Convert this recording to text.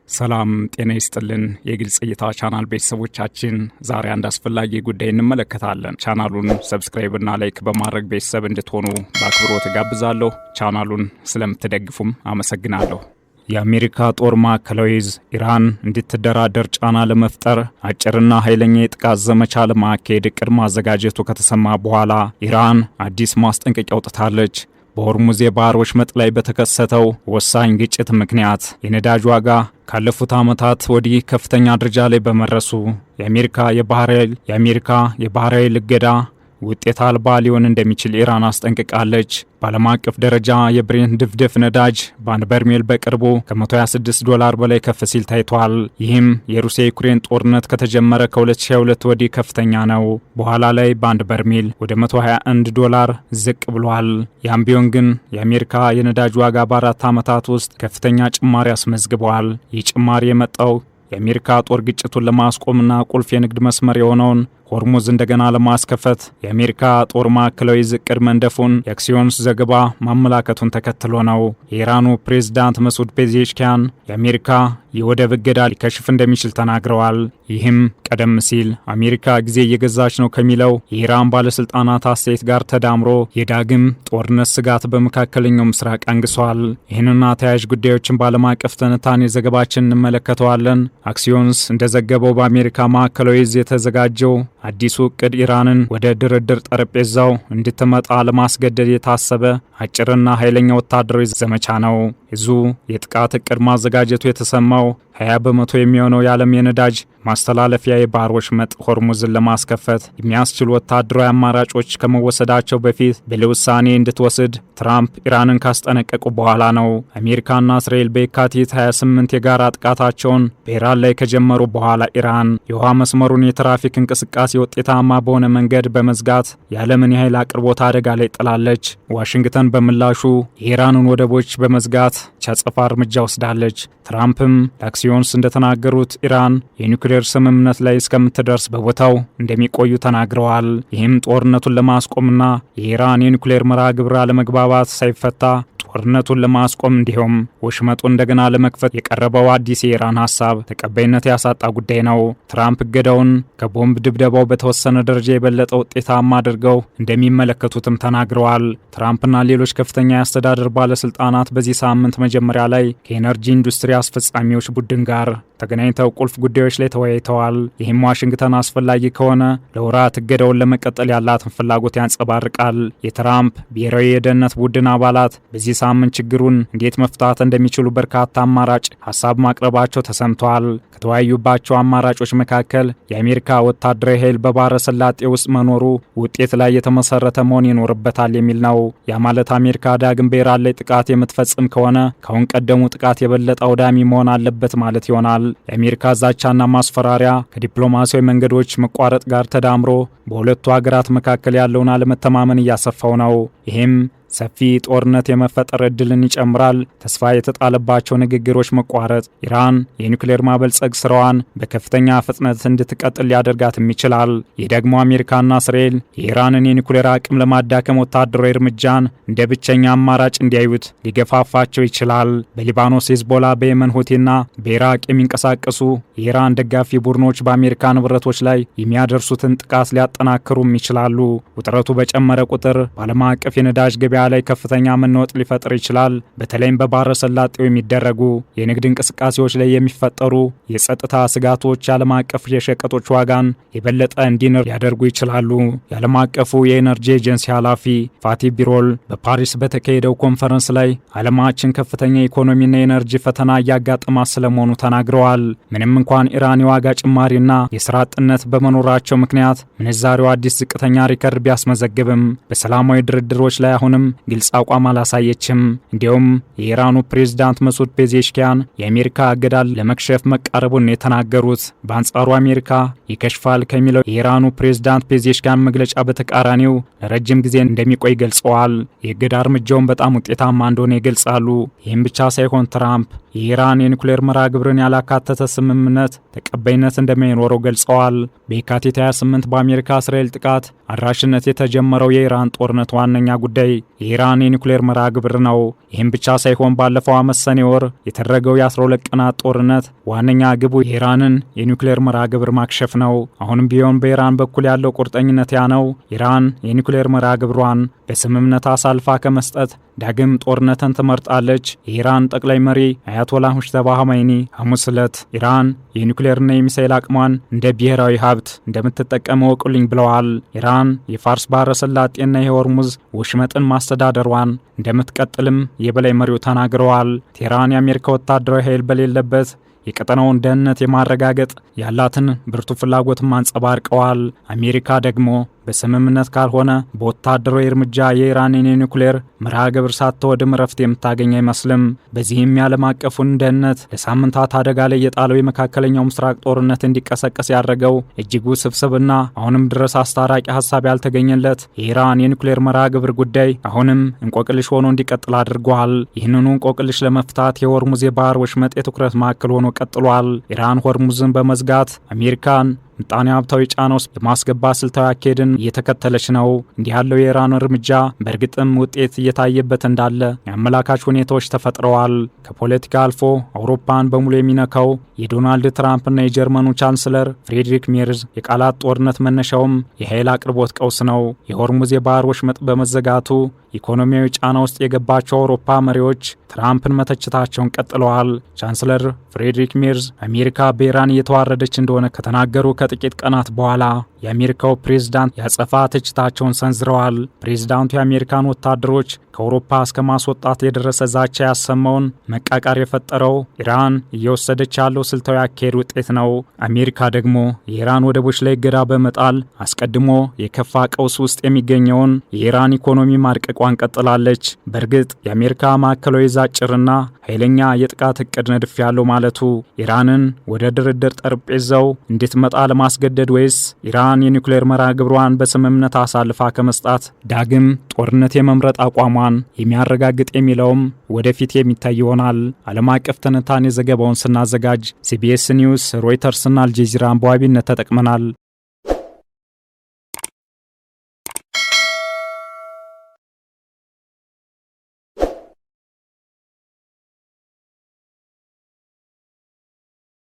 ሰላም ጤና ይስጥልን የግልጽ እይታ ቻናል ቤተሰቦቻችን፣ ዛሬ አንድ አስፈላጊ ጉዳይ እንመለከታለን። ቻናሉን ሰብስክራይብ እና ላይክ በማድረግ ቤተሰብ እንድትሆኑ በአክብሮት ጋብዛለሁ። ቻናሉን ስለምትደግፉም አመሰግናለሁ። የአሜሪካ ጦር ማዕከላዊ ዕዝ ኢራን እንድትደራደር ጫና ለመፍጠር አጭርና ኃይለኛ የጥቃት ዘመቻ ለማካሄድ እቅድ ማዘጋጀቱ ከተሰማ በኋላ ኢራን አዲስ ማስጠንቀቂያ አውጥታለች። በሆርሙዝ የባህር ወሽመጥ ላይ በተከሰተው ወሳኝ ግጭት ምክንያት የነዳጅ ዋጋ ካለፉት ዓመታት ወዲህ ከፍተኛ ደረጃ ላይ በመድረሱ የአሜሪካ የባህር ኃይል እገዳ ውጤት አልባ ሊሆን እንደሚችል ኢራን አስጠንቅቃለች። በዓለም አቀፍ ደረጃ የብሬንት ድፍድፍ ነዳጅ በአንድ በርሜል በቅርቡ ከ$126 በላይ ከፍ ሲል ታይቷል። ይህም የሩሲያ ዩክሬን ጦርነት ከተጀመረ ከ2022 ወዲህ ከፍተኛ ነው። በኋላ ላይ በአንድ በርሜል ወደ $121 ዝቅ ብሏል። ያም ቢሆን ግን የአሜሪካ የነዳጅ ዋጋ በ4 ዓመታት ውስጥ ከፍተኛ ጭማሪ አስመዝግቧል። ይህ ጭማሪ የመጣው የአሜሪካ ጦር ግጭቱን ለማስቆምና ቁልፍ የንግድ መስመር የሆነውን ሆርሙዝ እንደገና ለማስከፈት የአሜሪካ ጦር ማዕከላዊ ዕዝ እቅድ መንደፉን የአክሲዮንስ ዘገባ ማመላከቱን ተከትሎ ነው። የኢራኑ ፕሬዝዳንት መስዑድ ፔዜሽኪያን የአሜሪካ የወደብ እገዳ ሊከሽፍ እንደሚችል ተናግረዋል። ይህም ቀደም ሲል አሜሪካ ጊዜ እየገዛች ነው ከሚለው የኢራን ባለስልጣናት አስተያየት ጋር ተዳምሮ የዳግም ጦርነት ስጋት በመካከለኛው ምስራቅ አንግሷል። ይህንና ተያያዥ ጉዳዮችን በዓለም አቀፍ ትንታኔ ዘገባችን እንመለከተዋለን። አክሲዮንስ እንደዘገበው በአሜሪካ ማዕከላዊ ዕዝ የተዘጋጀው አዲሱ እቅድ ኢራንን ወደ ድርድር ጠረጴዛው እንድትመጣ ለማስገደድ የታሰበ አጭርና ኃይለኛ ወታደራዊ ዘመቻ ነው። ዕዙ የጥቃት እቅድ ማዘጋጀቱ የተሰማው 20 በመቶ የሚሆነው የዓለም የነዳጅ ማስተላለፊያ የባህር ወሽመጥ ሆርሙዝን ለማስከፈት የሚያስችሉ ወታደራዊ አማራጮች ከመወሰዳቸው በፊት ብልህ ውሳኔ እንድትወስድ ትራምፕ ኢራንን ካስጠነቀቁ በኋላ ነው። አሜሪካና እስራኤል በየካቲት 28 የጋራ ጥቃታቸውን በኢራን ላይ ከጀመሩ በኋላ ኢራን የውሃ መስመሩን የትራፊክ እንቅስቃሴ ውጤታማ በሆነ መንገድ በመዝጋት የዓለምን የኃይል አቅርቦት አደጋ ላይ ጥላለች። ዋሽንግተን በምላሹ የኢራንን ወደቦች በመዝጋት የአጸፋ እርምጃ ወስዳለች። ትራምፕም ለአክሲዮንስ እንደተናገሩት ኢራን የኒውክሌር ስምምነት ላይ እስከምትደርስ በቦታው እንደሚቆዩ ተናግረዋል። ይህም ጦርነቱን ለማስቆምና የኢራን የኒውክሌር መርሃ ግብር አለመግባባት ሳይፈታ ጦርነቱን ለማስቆም እንዲሁም ወሽመጡን እንደገና ለመክፈት የቀረበው አዲስ የኢራን ሀሳብ ተቀባይነት ያሳጣ ጉዳይ ነው። ትራምፕ እገዳውን ከቦምብ ድብደባው በተወሰነ ደረጃ የበለጠ ውጤታማ አድርገው እንደሚመለከቱትም ተናግረዋል። ትራምፕና ሌሎች ከፍተኛ የአስተዳደር ባለስልጣናት በዚህ ሳምንት መጀመሪያ ላይ ከኤነርጂ ኢንዱስትሪ አስፈጻሚዎች ቡድን ጋር ተገናኝተው ቁልፍ ጉዳዮች ላይ ተወያይተዋል። ይህም ዋሽንግተን አስፈላጊ ከሆነ ለወራት እገዳውን ለመቀጠል ያላትን ፍላጎት ያንጸባርቃል። የትራምፕ ብሔራዊ የደህንነት ቡድን አባላት በዚህ ሳምንት ችግሩን እንዴት መፍታት እንደሚችሉ በርካታ አማራጭ ሀሳብ ማቅረባቸው ተሰምቷል። ከተወያዩባቸው አማራጮች መካከል የአሜሪካ ወታደራዊ ኃይል በባህረ ሰላጤ ውስጥ መኖሩ ውጤት ላይ የተመሰረተ መሆን ይኖርበታል የሚል ነው። ያ ማለት አሜሪካ ዳግም በኢራን ላይ ጥቃት የምትፈጽም ከሆነ ከአሁን ቀደሙ ጥቃት የበለጠ አውዳሚ መሆን አለበት ማለት ይሆናል። የአሜሪካ ዛቻና ማስፈራሪያ ከዲፕሎማሲያዊ መንገዶች መቋረጥ ጋር ተዳምሮ በሁለቱ ሀገራት መካከል ያለውን አለመተማመን እያሰፋው ነው። ይህም ሰፊ ጦርነት የመፈጠር እድልን ይጨምራል። ተስፋ የተጣለባቸው ንግግሮች መቋረጥ ኢራን የኒውክሌር ማበልጸግ ስራዋን በከፍተኛ ፍጥነት እንድትቀጥል ሊያደርጋትም ይችላል። ይህ ደግሞ አሜሪካና እስራኤል የኢራንን የኒውክሌር አቅም ለማዳከም ወታደራዊ እርምጃን እንደ ብቸኛ አማራጭ እንዲያዩት ሊገፋፋቸው ይችላል። በሊባኖስ ሂዝቦላ፣ በየመን ሁቲና በኢራቅ የሚንቀሳቀሱ የኢራን ደጋፊ ቡድኖች በአሜሪካ ንብረቶች ላይ የሚያደርሱትን ጥቃት ሊያጠናክሩም ይችላሉ። ውጥረቱ በጨመረ ቁጥር በዓለም አቀፍ የነዳጅ ገበያ ላይ ከፍተኛ መናወጥ ሊፈጥር ይችላል። በተለይም በባህረ ሰላጤው የሚደረጉ የንግድ እንቅስቃሴዎች ላይ የሚፈጠሩ የጸጥታ ስጋቶች የዓለም አቀፍ የሸቀጦች ዋጋን የበለጠ እንዲንር ሊያደርጉ ይችላሉ። የዓለም አቀፉ የኤነርጂ ኤጀንሲ ኃላፊ ፋቲ ቢሮል በፓሪስ በተካሄደው ኮንፈረንስ ላይ ዓለማችን ከፍተኛ የኢኮኖሚና የኤነርጂ ፈተና እያጋጠማት ስለመሆኑ ተናግረዋል። ምንም እንኳን ኢራን የዋጋ ጭማሪና የስራ አጥነት በመኖራቸው ምክንያት ምንዛሬው አዲስ ዝቅተኛ ሪከርድ ቢያስመዘግብም በሰላማዊ ድርድሮች ላይ አሁንም ግልጽ አቋም አላሳየችም። እንዲሁም የኢራኑ ፕሬዝዳንት መስዑድ ፔዜሽኪያን የአሜሪካ እገዳን ለመክሸፍ መቃረቡን የተናገሩት በአንጻሩ አሜሪካ ይከሽፋል ከሚለው የኢራኑ ፕሬዝዳንት ፔዜሽኪያን መግለጫ በተቃራኒው ለረጅም ጊዜ እንደሚቆይ ገልጸዋል። የእገዳ እርምጃውን በጣም ውጤታማ እንደሆነ ይገልጻሉ። ይህም ብቻ ሳይሆን ትራምፕ የኢራን የኒውክሌር መርሃ ግብርን ያላካተተ ስምምነት ተቀባይነት እንደማይኖረው ገልጸዋል። በየካቲት 28 በአሜሪካ እስራኤል ጥቃት አድራሽነት የተጀመረው የኢራን ጦርነት ዋነኛ ጉዳይ የኢራን የኒውክሌር መርሃ ግብር ነው። ይህም ብቻ ሳይሆን ባለፈው ዓመት ሰኔ ወር የተደረገው የ12 ቀናት ጦርነት ዋነኛ ግቡ የኢራንን የኒውክሌር መርሃ ግብር ማክሸፍ ነው። አሁንም ቢሆን በኢራን በኩል ያለው ቁርጠኝነት ያ ነው። ኢራን የኒውክሌር መርሃ ግብሯን በስምምነት አሳልፋ ከመስጠት ዳግም ጦርነትን ትመርጣለች። የኢራን ጠቅላይ መሪ አያቶላ ሙጅተባ ኻሜኒ ሐሙስ ዕለት ኢራን የኒውክሌርና የሚሳኤል አቅሟን እንደ ብሔራዊ ሀብት እንደምትጠቀም ወቁልኝ ብለዋል። ኢራን የፋርስ ባህረ ሰላጤና የሆርሙዝ ወሽመጥን ማስተዳደሯን እንደምትቀጥልም የበላይ መሪው ተናግረዋል። ቴህራን የአሜሪካ ወታደራዊ ኃይል በሌለበት የቀጠናውን ደህንነት የማረጋገጥ ያላትን ብርቱ ፍላጎትም አንጸባርቀዋል። አሜሪካ ደግሞ በስምምነት ካልሆነ በወታደራዊ እርምጃ የኢራንን የኒውክሌር መርሃ ግብር ሳትወድም ረፍት የምታገኝ አይመስልም። በዚህም የዓለም አቀፉን ደህንነት ለሳምንታት አደጋ ላይ የጣለው የመካከለኛው ምስራቅ ጦርነት እንዲቀሰቀስ ያደረገው እጅግ ውስብስብና አሁንም ድረስ አስታራቂ ሀሳብ ያልተገኘለት የኢራን የኒውክሌር መርሃ ግብር ጉዳይ አሁንም እንቆቅልሽ ሆኖ እንዲቀጥል አድርጓል። ይህንኑ እንቆቅልሽ ለመፍታት የሆርሙዝ የባህር ወሽመጥ የትኩረት ማዕከል ሆኖ ቀጥሏል። ኢራን ሆርሙዝን በመዝጋት አሜሪካን ምጣኔ ሀብታዊ ጫና ውስጥ የማስገባት ስልታዊ አካሄድን እየተከተለች ነው። እንዲህ ያለው የኢራን እርምጃ በእርግጥም ውጤት እየታየበት እንዳለ የአመላካች ሁኔታዎች ተፈጥረዋል። ከፖለቲካ አልፎ አውሮፓን በሙሉ የሚነካው የዶናልድ ትራምፕና የጀርመኑ ቻንስለር ፍሬድሪክ ሜርዝ የቃላት ጦርነት መነሻውም የኃይል አቅርቦት ቀውስ ነው። የሆርሙዝ የባህር ወሽመጥ በመዘጋቱ ኢኮኖሚያዊ ጫና ውስጥ የገባቸው አውሮፓ መሪዎች ትራምፕን መተችታቸውን ቀጥለዋል። ቻንስለር ፍሬድሪክ ሜርዝ አሜሪካ በኢራን እየተዋረደች እንደሆነ ከተናገሩ ከጥቂት ቀናት በኋላ የአሜሪካው ፕሬዝዳንት ያጸፋ ትችታቸውን ሰንዝረዋል። ፕሬዝዳንቱ የአሜሪካን ወታደሮች ከአውሮፓ እስከ ማስወጣት የደረሰ ዛቻ ያሰማውን መቃቃር የፈጠረው ኢራን እየወሰደች ያለው ስልታዊ አካሄድ ውጤት ነው። አሜሪካ ደግሞ የኢራን ወደቦች ላይ እገዳ በመጣል አስቀድሞ የከፋ ቀውስ ውስጥ የሚገኘውን የኢራን ኢኮኖሚ ማድቀቋን ቀጥላለች። በእርግጥ የአሜሪካ ማዕከላዊ ዛጭርና ኃይለኛ የጥቃት እቅድ ነድፍ ያለው ማለቱ ኢራንን ወደ ድርድር ጠረጴዛው እንድትመጣ ለማስገደድ ወይስ ኢራን የኒውክሌር መርሃ ግብሯን በስምምነት አሳልፋ ከመስጣት ዳግም ጦርነት የመምረጥ አቋሟን የሚያረጋግጥ የሚለውም ወደፊት የሚታይ ይሆናል። ዓለም አቀፍ ትንታኔ ዘገባውን ስናዘጋጅ ሲቢኤስ ኒውስ፣ ሮይተርስና አልጀዚራን በዋቢነት ተጠቅመናል።